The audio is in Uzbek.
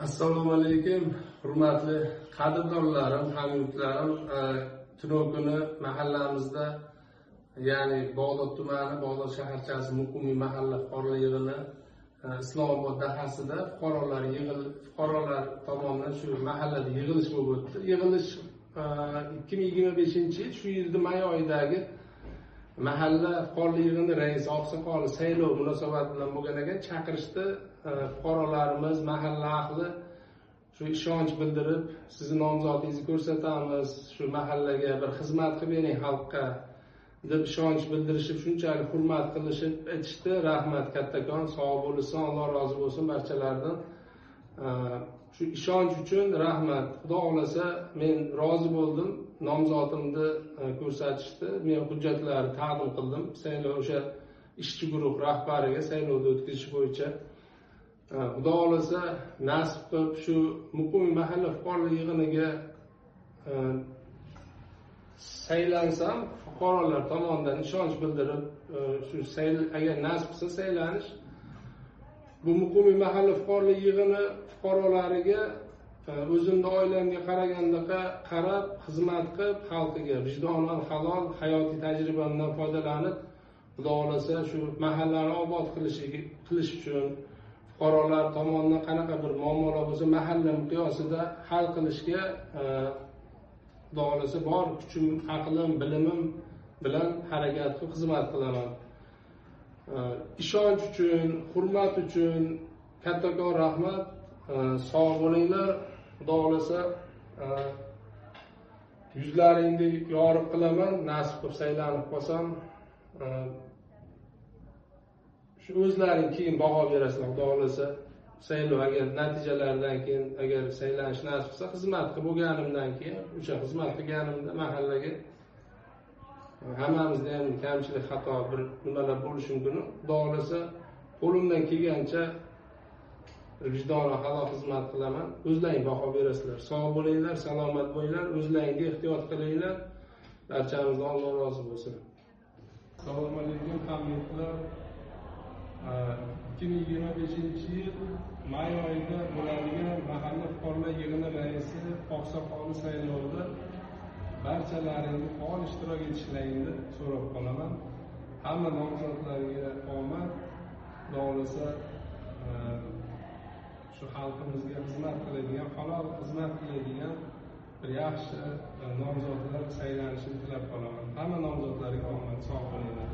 Assalomu alaykum, hurmatli qadrdonlarim, hamyurtlarim. Tunov kuni mahallamizda, ya'ni Bog'dod tumani, Bog'dod shaharchasi Muqimiy mahalla fuqarolar yig'ini Islomobod dahasida fuqarolar tomonidan shu mahallada yig'ilish bo'lib o'tdi. Yig'ilish 2025-yil shu yilning may oyidagi mahalla fuqarolar yig'ini raisi oqsoqoli saylov munosabati bilan bo'lgan ekan, chaqirishda fuqarolarimiz, mahalla ahli shu ishonch bildirib, sizni nomzodingizni ko'rsatamiz, shu mahallaga bir xizmat qilib bering xalqqa deb ishonch bildirishib, shunchalik hurmat qilishib aytishdi. Rahmat kattakon, sog' bo'lsin, Alloh rozi bo'lsin barchalaridan. Shu ishonch uchun rahmat. Xudo xolasa men rozi bo'ldim. Nomzodimni ko'rsatishdi. Men hujjatlarni taqdim qildim. Saylov o'sha ishchi guruh rahbariga saylovni o'tkazish bo'yicha. Xudo xolasa nasib qilib shu Muqimiy mahalla fuqarolar yig'iniga saylansam, fuqarolar tomonidan ishonch bildirib, shu agar nasib qilsa saylanish, bu Muqimiy mahalla fuqarolar yig'ini fuqarolariga o'zimni oilamga qaragandaqa qarab, xizmat qilib, xalqiga vijdonan halol hayotiy tajribamdan foydalanib, Xudo xolasa shu mahallani obod qilish uchun fuqarolar tomonidan qanaqa bir muammolar bo'lsa, mahalla miqyosida hal qilishga Xudo xolasa bor kuchim, aqlim, bilimim bilan harakat qilib xizmat qilaman. Ishonch uchun, hurmat uchun kattakon rahmat. Sog' bo'linglar. Xudo xolasa yuzlaringni yorib qilaman. Nasib qilib saylanib qolsam, shu o'zlaring keyin baho berasizlar. Xudo xolasa saylov agar natijalaridan keyin agar saylanish nasib qilsa, xizmat qilib bo'lganimdan keyin, o'sha xizmat qilganimda mahallaga hammamizda ham kamchilik, xato bir nimalar bo'lishi mumkin. Xudo xolasa qo'limdan kelgancha vijdonan halol xizmat qilaman. O'zlaring baho berasizlar. Sog' bo'linglar, salomat bo'linglar, o'zlaringga ehtiyot qilinglar. Barchamizdan Alloh rozi bo'lsin. Assalomu alaykum hamyurtlar. 2025-yil may oyida bo'ladigan mahalla fuqarolar yig'ini raisi oqsoqoli saylovida barchalaringizni faol ishtirok etishlaringni so'rab qolaman. Hamma nomzodlarga omad. Xudo xolasa shu xalqimizga xizmat qiladigan, halol xizmat qiladigan bir yaxshi nomzodlar saylanishini tilab qolaman. Hamma nomzodlarga omad, sog' bo'linglar.